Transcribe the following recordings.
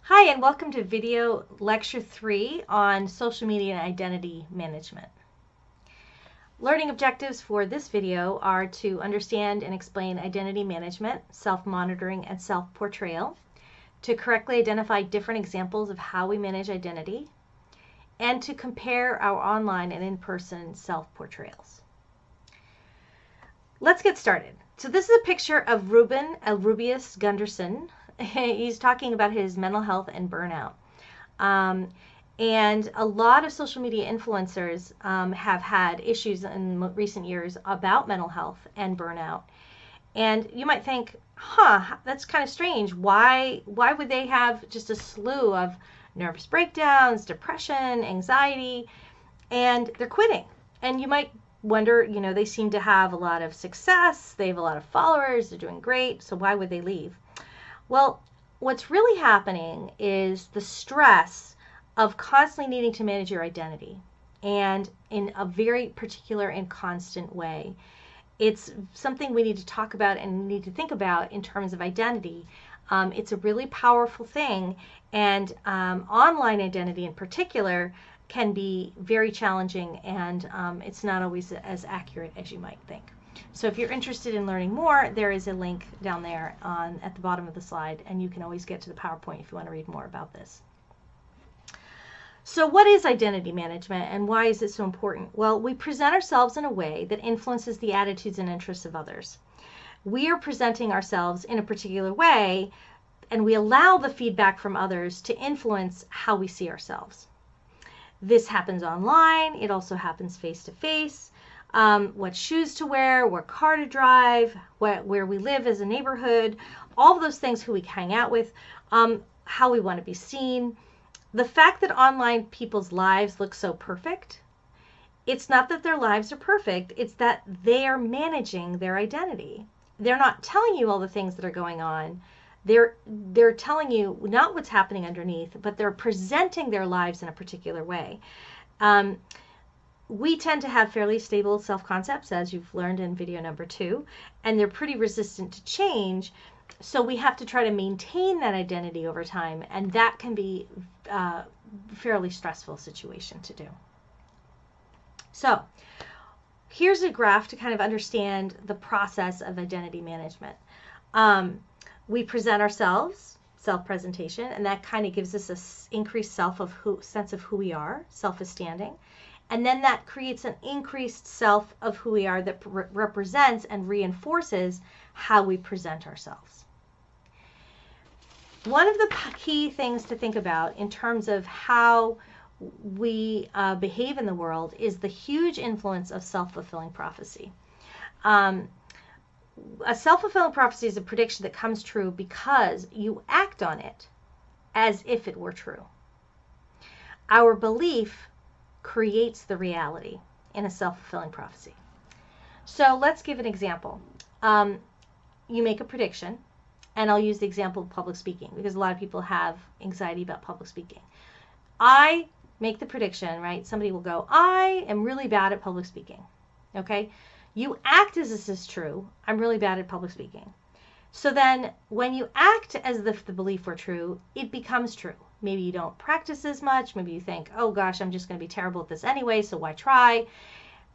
Hi, and welcome to video lecture 3 on social media and identity management. Learning objectives for this video are to understand and explain identity management, self-monitoring, and self-portrayal, to correctly identify different examples of how we manage identity, and to compare our online and in-person self-portrayals. Let's get started. So this is a picture of Ruben Elrubius Gunderson. He's talking about his mental health and burnout. And a lot of social media influencers have had issues in recent years about mental health and burnout. And you might think, that's kind of strange. Why would they have just a slew of nervous breakdowns, depression, anxiety, and they're quitting? And you might wonder, they seem to have a lot of success. They have a lot of followers. They're doing great. So why would they leave? Well, what's really happening is the stress of constantly needing to manage your identity, and in a very particular and constant way. It's something we need to talk about and need to think about in terms of identity. It's a really powerful thing, and online identity in particular can be very challenging, and it's not always as accurate as you might think. So if you're interested in learning more, there is a link down there at the bottom of the slide, and you can always get to the PowerPoint if you want to read more about this. So what is identity management, and why is it so important? Well, we present ourselves in a way that influences the attitudes and interests of others. We are presenting ourselves in a particular way, and we allow the feedback from others to influence how we see ourselves. This happens online. It also happens face-to-face. What shoes to wear, what car to drive, where we live as a neighborhood, all of those things, who we hang out with, how we want to be seen. The fact that online people's lives look so perfect, it's not that their lives are perfect, it's that they are managing their identity. They're not telling you all the things that are going on. They're telling you not what's happening underneath, but they're presenting their lives in a particular way. We tend to have fairly stable self-concepts, as you've learned in video number 2, and they're pretty resistant to change. So we have to try to maintain that identity over time, and that can be a fairly stressful situation to do. So here's a graph to kind of understand the process of identity management. We present ourselves, self-presentation, and that kind of gives us an increased sense of who we are, self-esteem. And then that creates an increased self of who we are that represents and reinforces how we present ourselves. One of the key things to think about in terms of how we behave in the world is the huge influence of self-fulfilling prophecy. A self-fulfilling prophecy is a prediction that comes true because you act on it as if it were true. Our belief creates the reality in a self-fulfilling prophecy. So let's give an example. You make a prediction, and I'll use the example of public speaking because a lot of people have anxiety about public speaking. I make the prediction, right? Somebody will go, I am really bad at public speaking. Okay? You act as this is true. I'm really bad at public speaking. So then when you act as if the belief were true, it becomes true. Maybe you don't practice as much. Maybe you think, oh gosh, I'm just going to be terrible at this anyway, so why try?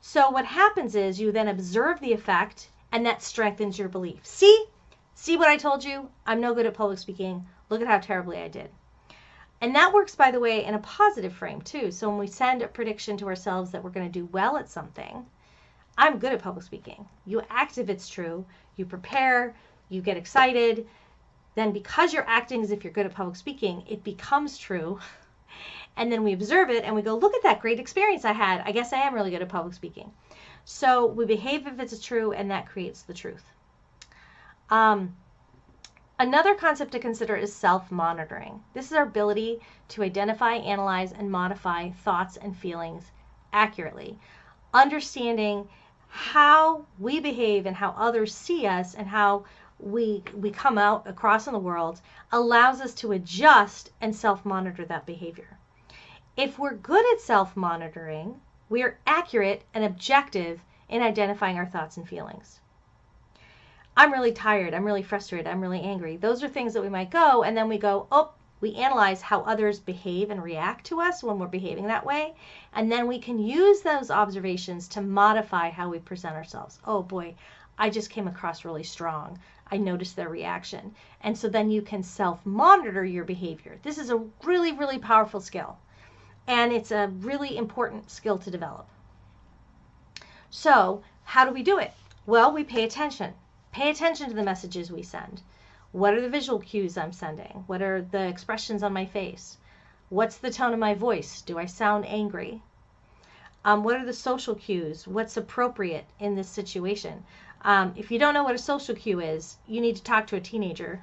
So what happens is you then observe the effect, and that strengthens your belief. See what I told you? I'm no good at public speaking. Look at how terribly I did. And that works, by the way, in a positive frame too. So when we send a prediction to ourselves that we're going to do well at something, I'm good at public speaking. You act if it's true. You prepare. You get excited. Then because you're acting as if you're good at public speaking, it becomes true. And then we observe it and we go, look at that great experience I had. I guess I am really good at public speaking. So we behave if it's true, and that creates the truth. Another concept to consider is self-monitoring. This is our ability to identify, analyze, and modify thoughts and feelings accurately. Understanding how we behave and how others see us and how we come out across in the world allows us to adjust and self-monitor that behavior. If we're good at self-monitoring, we are accurate and objective in identifying our thoughts and feelings. I'm really tired, I'm really frustrated, I'm really angry. Those are things that we might go, and then we go, oh, We analyze how others behave and react to us when we're behaving that way. And then we can use those observations to modify how we present ourselves. Oh boy, I just came across really strong. I noticed their reaction. And so then you can self-monitor your behavior. This is a really, really powerful skill. And it's a really important skill to develop. So how do we do it? Well, we pay attention. Pay attention to the messages we send. What are the visual cues I'm sending? What are the expressions on my face? What's the tone of my voice? Do I sound angry? What are the social cues? What's appropriate in this situation? If you don't know what a social cue is, you need to talk to a teenager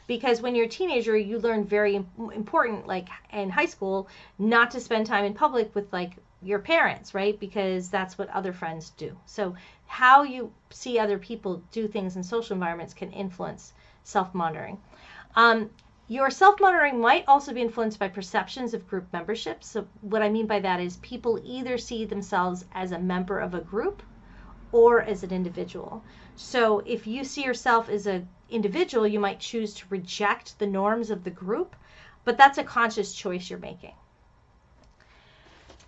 because when you're a teenager, you learn very important, like in high school, not to spend time in public with like your parents, right? Because that's what other friends do. So how you see other people do things in social environments can influence self-monitoring. Your self-monitoring might also be influenced by perceptions of group membership. So what I mean by that is people either see themselves as a member of a group or as an individual. So if you see yourself as an individual, you might choose to reject the norms of the group, but that's a conscious choice you're making.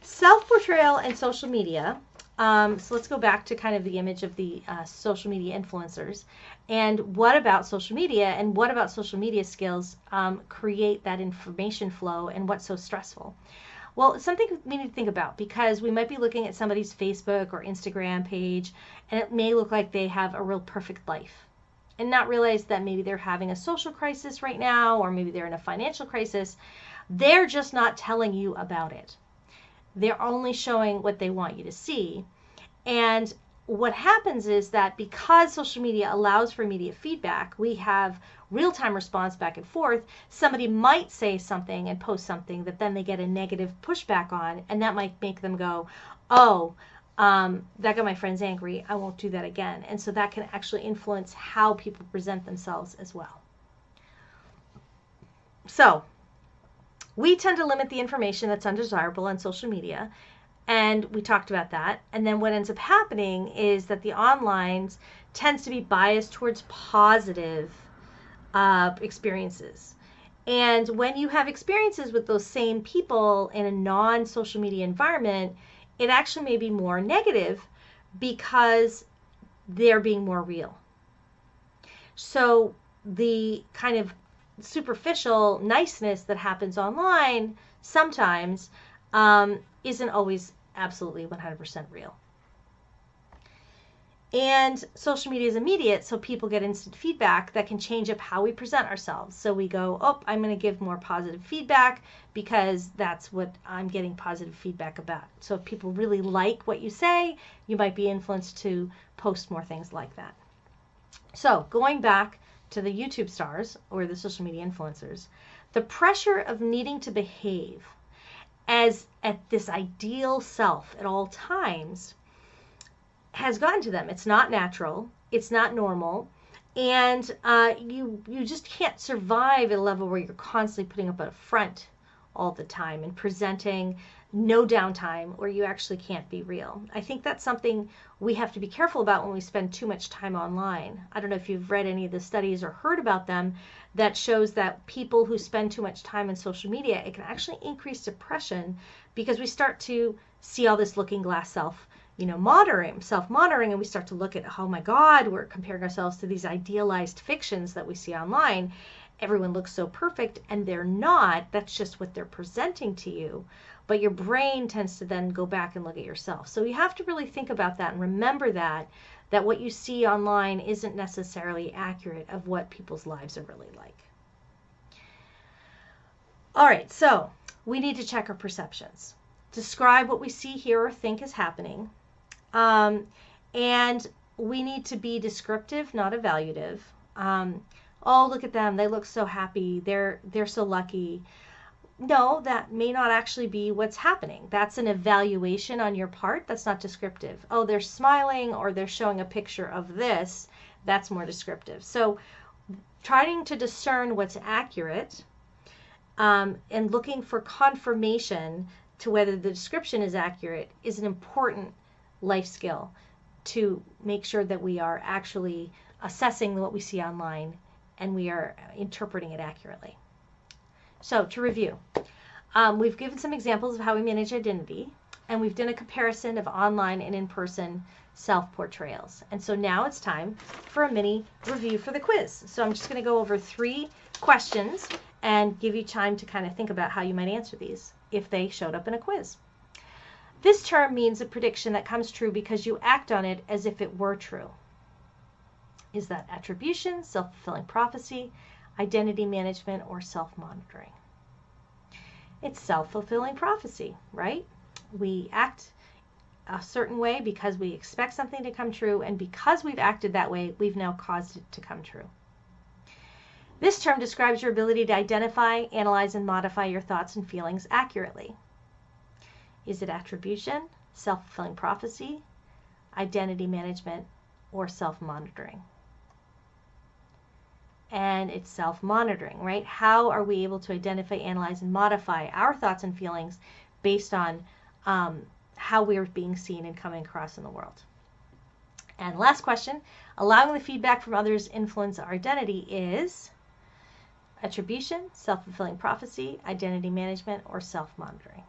Self-portrayal and social media. So let's go back to kind of the image of the social media influencers. And what about social media and what about social media skills create that information flow and what's so stressful? Well, it's something we need to think about because we might be looking at somebody's Facebook or Instagram page and it may look like they have a real perfect life and not realize that maybe they're having a social crisis right now or maybe they're in a financial crisis. They're just not telling you about it. They're only showing what they want you to see. And what happens is that because social media allows for immediate feedback, we have real-time response back and forth. Somebody might say something and post something that then they get a negative pushback on, and that might make them go, oh, that got my friends angry. I won't do that again. And so that can actually influence how people present themselves as well. So we tend to limit the information that's undesirable on social media, and we talked about that. And then what ends up happening is that the online tends to be biased towards positive experiences. And when you have experiences with those same people in a non-social media environment, it actually may be more negative because they're being more real. So the kind of superficial niceness that happens online sometimes isn't always absolutely 100% real. And social media is immediate, so people get instant feedback that can change up how we present ourselves. So we go, oh, I'm going to give more positive feedback because that's what I'm getting positive feedback about. So if people really like what you say, you might be influenced to post more things like that. So going back to the YouTube stars or the social media influencers, the pressure of needing to behave as at this ideal self at all times has gotten to them. It's not natural. It's not normal. And you just can't survive at a level where you're constantly putting up a front all the time and presenting no downtime or you actually can't be real. I think that's something we have to be careful about when we spend too much time online. I don't know if you've read any of the studies or heard about them that shows that people who spend too much time on social media, it can actually increase depression because we start to see all this looking glass self-monitoring, and we start to look at, oh my God, we're comparing ourselves to these idealized fictions that we see online. Everyone looks so perfect, and they're not. That's just what they're presenting to you. But your brain tends to then go back and look at yourself. So you have to really think about that and remember that what you see online isn't necessarily accurate of what people's lives are really like. All right, so we need to check our perceptions. Describe what we see, hear, or think is happening. And we need to be descriptive, not evaluative. Oh, look at them. They look so happy. They're so lucky. No, that may not actually be what's happening. That's an evaluation on your part. That's not descriptive. Oh, they're smiling or they're showing a picture of this. That's more descriptive. So trying to discern what's accurate and looking for confirmation to whether the description is accurate is an important life skill to make sure that we are actually assessing what we see online and we are interpreting it accurately. So to review, we've given some examples of how we manage identity, and we've done a comparison of online and in-person self-portrayals. And so now it's time for a mini review for the quiz. So I'm just going to go over 3 questions and give you time to kind of think about how you might answer these if they showed up in a quiz. This term means a prediction that comes true because you act on it as if it were true. Is that attribution, self-fulfilling prophecy, identity management, or self-monitoring? It's self-fulfilling prophecy, right? We act a certain way because we expect something to come true, and because we've acted that way, we've now caused it to come true. This term describes your ability to identify, analyze, and modify your thoughts and feelings accurately. Is it attribution, self-fulfilling prophecy, identity management, or self-monitoring? And it's self-monitoring, right? How are we able to identify, analyze, and modify our thoughts and feelings based on how we're being seen and coming across in the world? And last question, allowing the feedback from others influence our identity is attribution, self-fulfilling prophecy, identity management, or self-monitoring?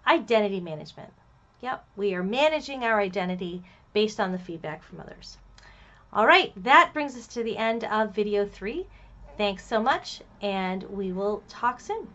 Identity management. Yep, we are managing our identity based on the feedback from others. All right, that brings us to the end of video 3. Thanks so much, and we will talk soon.